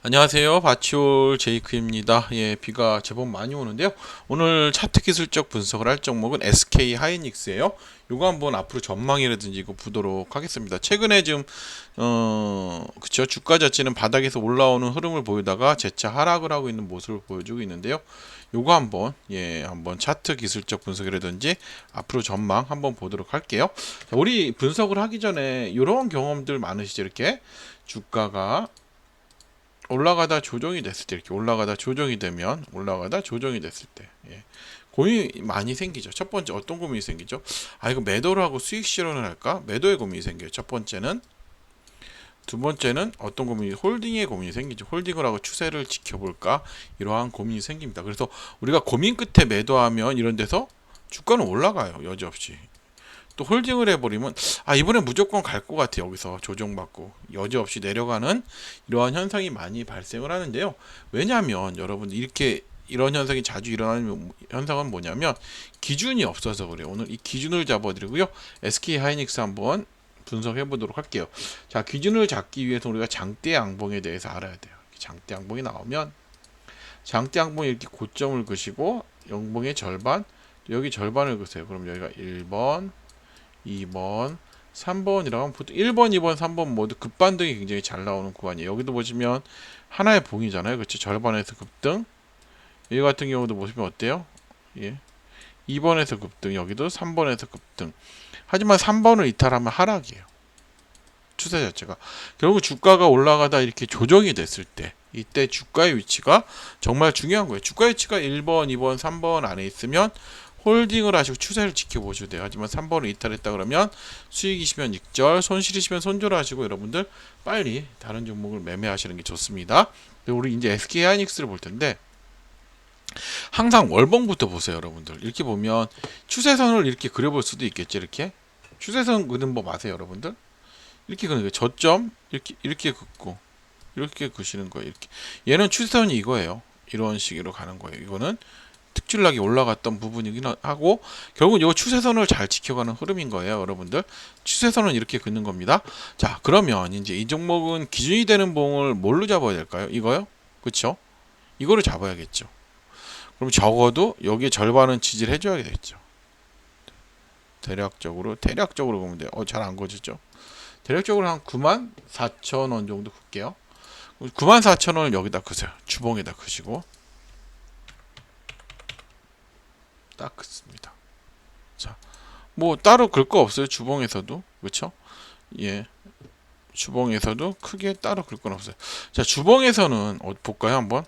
안녕하세요. 바치올 제이크입니다. 예, 비가 제법 많이 오는데요. 오늘 차트 기술적 분석을 할 종목은 SK 하이닉스예요. 요거 한번 앞으로 전망이라든지 이거 보도록 하겠습니다. 최근에 지금 그쵸, 주가 자체는 바닥에서 올라오는 흐름을 보이다가 재차 하락을 하고 있는 모습을 보여주고 있는데요. 요거 한번 차트 기술적 분석이라든지 앞으로 전망 한번 보도록 할게요. 자, 우리 분석을 하기 전에 이런 경험들 많으시죠? 이렇게 주가가 올라가다 조정이 됐을 때, 이렇게 올라가다 조정이 되면, 올라가다 조정이 됐을 때, 예, 고민이 많이 생기죠. 첫 번째 어떤 고민이 생기죠? 아, 이거 매도를 하고 수익 실현을 할까? 매도의 고민이 생겨요. 첫 번째는. 두 번째는 어떤 고민이, 홀딩의 고민이 생기죠. 홀딩을 하고 추세를 지켜볼까? 이러한 고민이 생깁니다. 그래서 우리가 고민 끝에 매도하면 이런 데서 주가는 올라가요. 여지없이. 또 홀딩을 해버리면 이번에 무조건 갈 것 같아. 여기서 조정받고 여지없이 내려가는 이러한 현상이 많이 발생을 하는데요. 왜냐하면 여러분 이렇게 이런 현상이 자주 일어나는 현상은 뭐냐면 기준이 없어서 그래요. 오늘 이 기준을 잡아드리고요. SK 하이닉스 한번 분석해 보도록 할게요. 자, 기준을 잡기 위해서 우리가 장대 양봉에 대해서 알아야 돼요. 장대 양봉이 나오면 장대 양봉이 이렇게 고점을 그시고 양봉의 절반, 여기 절반을 그세요. 그럼 여기가 1번 2번, 3번이라고 하면 보통 1번, 2번, 3번 모두 급반등이 굉장히 잘 나오는 구간이에요. 여기도 보시면 하나의 봉이잖아요. 그렇죠? 절반에서 급등. 여기 같은 경우도 보시면 어때요? 예. 2번에서 급등, 여기도 3번에서 급등. 하지만 3번을 이탈하면 하락이에요. 추세 자체가. 결국 주가가 올라가다 이렇게 조정이 됐을 때, 이때 주가의 위치가 정말 중요한 거예요. 주가의 위치가 1번, 2번, 3번 안에 있으면 홀딩을 하시고 추세를 지켜보셔도 돼요. 하지만 3번을 이탈했다 그러면 수익이시면 익절, 손실이시면 손절하시고 여러분들 빨리 다른 종목을 매매하시는 게 좋습니다. 우리 이제 SK 하이닉스를 볼 텐데 항상 월봉부터 보세요, 여러분들. 이렇게 보면 추세선을 이렇게 그려볼 수도 있겠죠. 이렇게 추세선 그는 법 아세요, 여러분들? 이렇게 그는 거예요. 저점 이렇게 긋고 이렇게 그시는 거예요. 이렇게 얘는 추세선이 이거예요. 이런 식으로 가는 거예요. 이거는 특출나게 올라갔던 부분이긴 하고 결국은 이 추세선을 잘 지켜가는 흐름인 거예요. 여러분들 추세선은 이렇게 긋는 겁니다. 자, 그러면 이제 이 종목은 기준이 되는 봉을 뭘로 잡아야 될까요? 이거요? 그쵸? 이거를 잡아야겠죠. 그럼 적어도 여기에 절반은 지지를 해줘야 되겠죠. 대략적으로 보면 돼요. 잘 안 거지죠? 대략적으로 한 94,000원 정도 긋게요. 94,000원을 여기다 그세요. 주봉에다 그시고 딱 긋습니다. 자, 뭐 따로 긁 거 없어요. 주봉에서도. 그렇죠? 예. 주봉에서도 크게 따로 긁 건 없어요. 자, 주봉에서는 볼까요? 한번.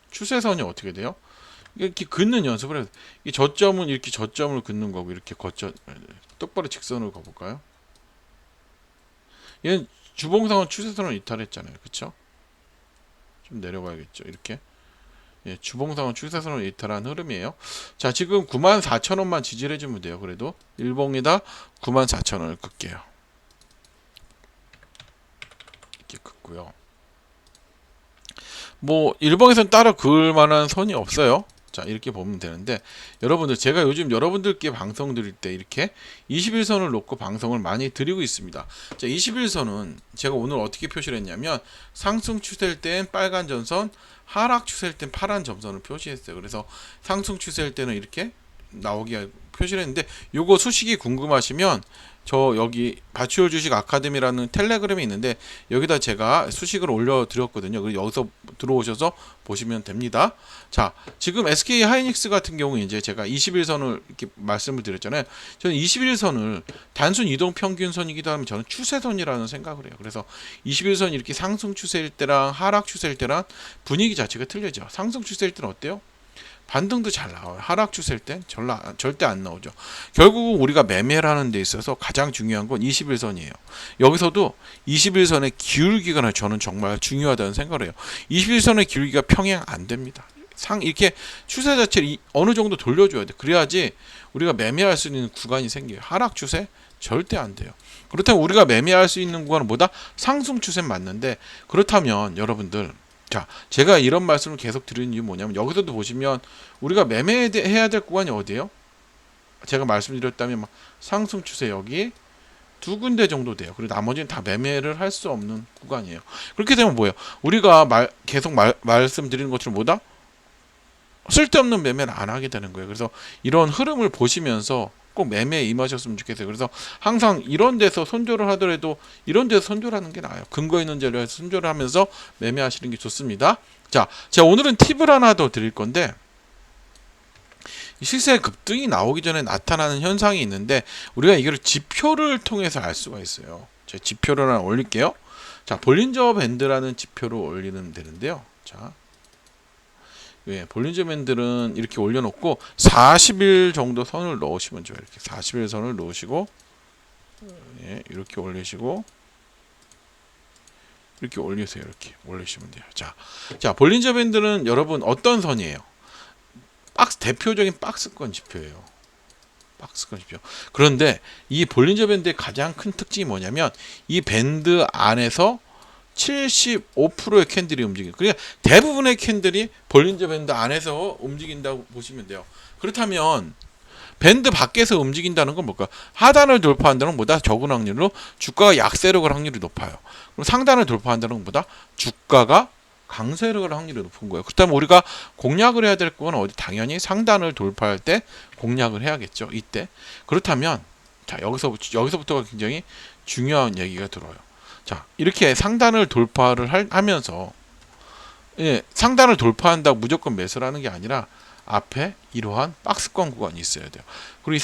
추세선이 어떻게 돼요? 이렇게 긋는 연습을 해요. 이 저점은 이렇게 저점을 긋는 거고 이렇게 똑바로 직선으로 가 볼까요? 얘는 주봉상은 추세선을 이탈했잖아요. 그렇죠? 좀 내려가야겠죠. 이렇게. 예, 주봉상은 추세선을 이탈한 흐름이에요. 자, 지금 94,000원만 지지를 해주면 돼요. 그래도 일봉에다 94,000원을 긋게요. 이렇게 긋고요. 뭐 일봉에서는 따로 그을 만한 선이 없어요. 자, 이렇게 보면 되는데 여러분들 제가 요즘 여러분들께 방송 드릴 때 이렇게 21선을 놓고 방송을 많이 드리고 있습니다. 자, 21선은 제가 오늘 어떻게 표시를 했냐면 상승 추세일 땐 빨간 전선, 하락 추세일 땐 파란 점선을 표시했어요. 그래서 상승 추세일 때는 이렇게 나오게 표시를 했는데 요거 수식이 궁금하시면 저 여기 바치올 주식 아카데미라는 텔레그램이 있는데 여기다 제가 수식을 올려드렸거든요. 그래서 여기서 들어오셔서 보시면 됩니다. 자, 지금 SK 하이닉스 같은 경우 이제 제가 21선을 이렇게 말씀을 드렸잖아요. 저는 21선을 단순 이동 평균선이기도 하면 저는 추세선이라는 생각을 해요. 그래서 21선이 이렇게 상승 추세일 때랑 하락 추세일 때랑 분위기 자체가 틀려져. 상승 추세일 때는 어때요? 반등도 잘 나와요. 하락 추세일 땐 절대 안 나오죠. 결국 우리가 매매를 하는 데 있어서 가장 중요한 건 21선이에요. 여기서도 21선의 기울기가 저는 정말 중요하다는 생각을 해요. 21선의 기울기가 평행 안 됩니다. 이렇게 추세 자체를 어느 정도 돌려줘야 돼. 그래야지 우리가 매매할 수 있는 구간이 생겨요. 하락 추세? 절대 안 돼요. 그렇다면 우리가 매매할 수 있는 구간은 뭐다? 상승 추세 맞는데 그렇다면 여러분들 자, 제가 이런 말씀을 계속 드리는 이유 뭐냐면 여기서도 보시면 우리가 매매해야 될 구간이 어디예요? 제가 말씀드렸다면 막 상승 추세 여기 두 군데 정도 돼요. 그리고 나머지는 다 매매를 할 수 없는 구간이에요. 그렇게 되면 뭐예요? 우리가 계속 말씀드리는 것처럼 뭐다? 쓸데없는 매매를 안 하게 되는 거예요. 그래서 이런 흐름을 보시면서 꼭 매매에 임하셨으면 좋겠어요. 그래서 항상 이런 데서 손절을 하더라도 이런 데서 손절하는 게 나아요. 근거 있는 재료에서 손절을 하면서 매매하시는 게 좋습니다. 자, 제가 오늘은 팁을 하나 더 드릴 건데, 시세 급등이 나오기 전에 나타나는 현상이 있는데 우리가 이걸 지표를 통해서 알 수가 있어요. 제가 지표를 하나 올릴게요. 자, 볼린저 밴드라는 지표를 올리면 되는데요. 자, 볼린저 밴드는 이렇게 올려놓고 40일 정도 선을 넣으시면 좋아요. 이렇게 40일 선을 넣으시고, 이렇게 올리시고, 이렇게 올리세요. 이렇게 올리시면 돼요. 자, 볼린저 밴드는 여러분 어떤 선이에요? 대표적인 박스권 지표예요. 박스권 지표. 그런데 이 볼린저 밴드의 가장 큰 특징이 뭐냐면 이 밴드 안에서 75%의 캔들이 움직여요. 그러니까 대부분의 캔들이 볼린저 밴드 안에서 움직인다고 보시면 돼요. 그렇다면 밴드 밖에서 움직인다는 건 뭘까? 하단을 돌파한다는 것보다 적은 확률로 주가가 약세로 갈 확률이 높아요. 그럼 상단을 돌파한다는 것보다 주가가 강세로 갈 확률이 높은 거예요. 그렇다면 우리가 공략을 해야 될 건 어디? 당연히 상단을 돌파할 때 공략을 해야겠죠. 이때. 그렇다면 자, 여기서부터가 굉장히 중요한 얘기가 들어요. 자, 이렇게 상단을 돌파를 하면서 상단을 돌파한다고 무조건 매수를 하는 게 아니라 앞에 이러한 박스권 구간이 있어야 돼요. 그리고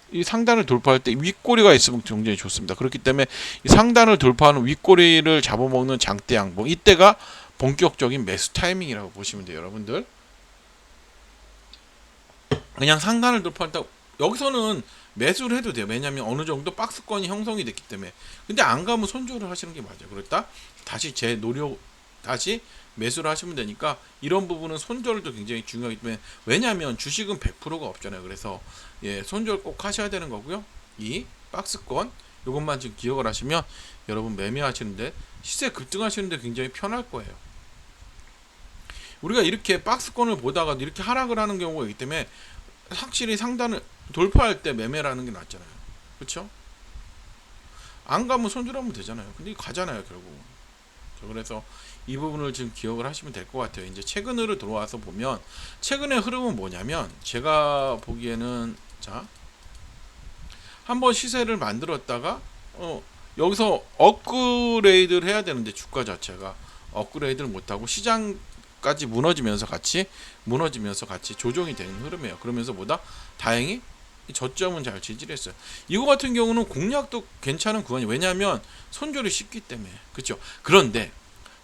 이 상단을 돌파할 때 윗꼬리가 있으면 굉장히 좋습니다. 그렇기 때문에 이 상단을 돌파하는 윗꼬리를 잡아먹는 장대 양봉, 이때가 본격적인 매수 타이밍이라고 보시면 돼요. 여러분들 그냥 상단을 돌파한다 여기서는 매수를 해도 돼요. 왜냐하면 어느 정도 박스권이 형성이 됐기 때문에. 근데 안 가면 손절을 하시는 게 맞아요. 그렇다 다시 다시 매수를 하시면 되니까 이런 부분은 손절도 굉장히 중요하기 때문에. 왜냐하면 주식은 100%가 없잖아요. 그래서 손절 꼭 하셔야 되는 거고요. 이 박스권 이것만 지금 기억을 하시면 여러분 매매하시는데 시세 급등하시는데 굉장히 편할 거예요. 우리가 이렇게 박스권을 보다가 이렇게 하락을 하는 경우가 있기 때문에 확실히 상단을 돌파할 때 매매를 하는 게 낫잖아요. 그렇죠? 안 가면 손절하면 되잖아요. 근데 가잖아요, 결국. 그래서 이 부분을 지금 기억을 하시면 될 것 같아요. 이제 최근으로 들어와서 보면 최근의 흐름은 뭐냐면 제가 보기에는 자, 한번 시세를 만들었다가 여기서 업그레이드를 해야 되는데 주가 자체가 업그레이드를 못하고 시장까지 무너지면서 같이 조정이 되는 흐름이에요. 그러면서 보다 다행히 저점은 잘 지지를 했어요. 이거 같은 경우는 공략도 괜찮은 구간이, 왜냐하면 손절이 쉽기 때문에. 그렇죠. 그런데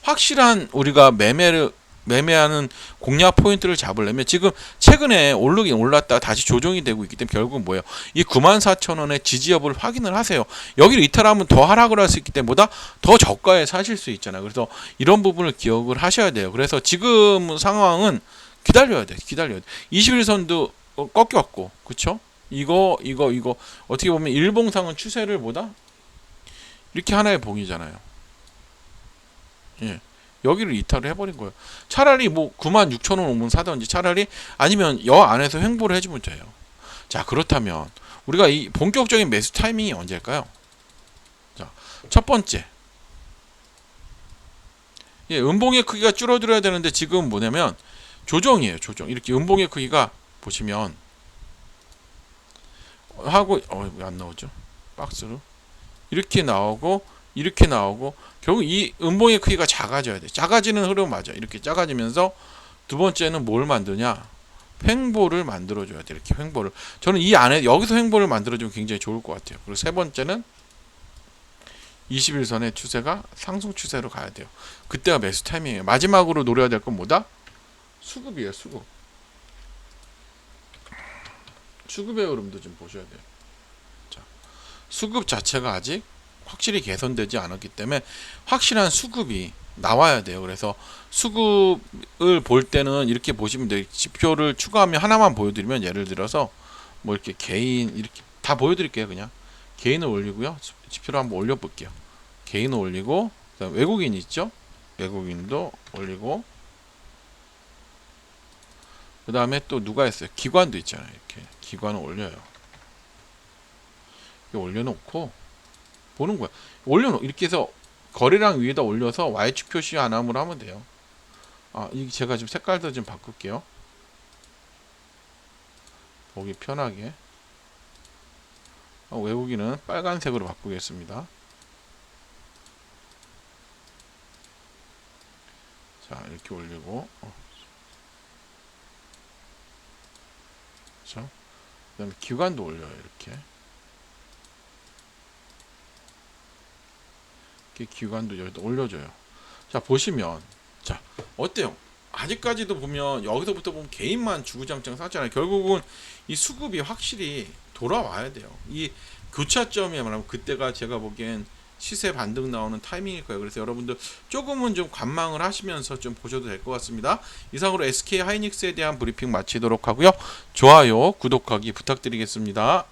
확실한 우리가 매매하는 공략 포인트를 잡으려면 지금 최근에 오르긴 올랐다 다시 조정이 되고 있기 때문에 결국은 뭐예요? 이 94,000원의 지지 여부를 확인을 하세요. 여기를 이탈하면 더 하락을 할 수 있기 때문에 보다 더 저가에 사실 수 있잖아요. 그래서 이런 부분을 기억을 하셔야 돼요. 그래서 지금 상황은 기다려야 돼. 21선도 꺾였고, 그쵸? 이거 어떻게 보면 일봉상은 추세를 보다 이렇게 하나의 봉이잖아요. 여기를 이탈을 해버린 거예요. 차라리 뭐 96,000원 오면 사든지, 차라리 아니면 여 안에서 횡보를 해주면 돼요. 자, 그렇다면 우리가 이 본격적인 매수 타이밍이 언제일까요? 자, 첫 번째, 음봉의 크기가 줄어들어야 되는데 지금 뭐냐면 조정이에요. 조정. 이렇게 음봉의 크기가 보시면 하고 왜 안 나오죠? 박스로 이렇게 나오고 결국 이 음봉의 크기가 작아져야 돼. 작아지는 흐름 맞아. 이렇게 작아지면서 두 번째는 뭘 만드냐? 횡보를 만들어줘야 돼. 이렇게 횡보를. 저는 이 안에 여기서 횡보를 만들어주면 굉장히 좋을 것 같아요. 그리고 세 번째는 21선의 추세가 상승 추세로 가야 돼요. 그때가 매수 타이밍이에요. 마지막으로 노려야 될 건 뭐다? 수급이에요. 수급의 흐름도 좀 보셔야 돼요. 자, 수급 자체가 아직 확실히 개선되지 않았기 때문에 확실한 수급이 나와야 돼요. 그래서 수급을 볼 때는 이렇게 보시면 돼요. 지표를 추가하면 하나만 보여드리면, 예를 들어서 뭐 이렇게 개인 이렇게 다 보여드릴게요. 그냥 개인을 올리고요. 지표를 한번 올려볼게요. 개인을 올리고, 그다음 외국인 있죠? 외국인도 올리고, 그 다음에 또 누가 있어요? 기관도 있잖아요. 이렇게 기관을 올려요. 이렇게 올려놓고 보는 거야. 이렇게 해서 거래량 위에다 올려서 Y축 표시 안함으로 하면 돼요. 이 제가 지금 색깔도 좀 바꿀게요. 보기 편하게. 외국인은 빨간색으로 바꾸겠습니다. 자, 이렇게 올리고, 그렇죠? 그다음에 기관도 올려요. 이렇게 기관도 여기다 올려줘요. 자, 보시면, 자, 어때요? 아직까지도 보면 여기서부터 보면 개인만 주구장창 사잖아요. 결국은 이 수급이 확실히 돌아와야 돼요. 이 교차점이 말하면 그때가 제가 보기엔 시세 반등 나오는 타이밍일 거예요. 그래서 여러분들 조금은 좀 관망을 하시면서 좀 보셔도 될 것 같습니다. 이상으로 SK 하이닉스에 대한 브리핑 마치도록 하고요. 좋아요, 구독하기 부탁드리겠습니다.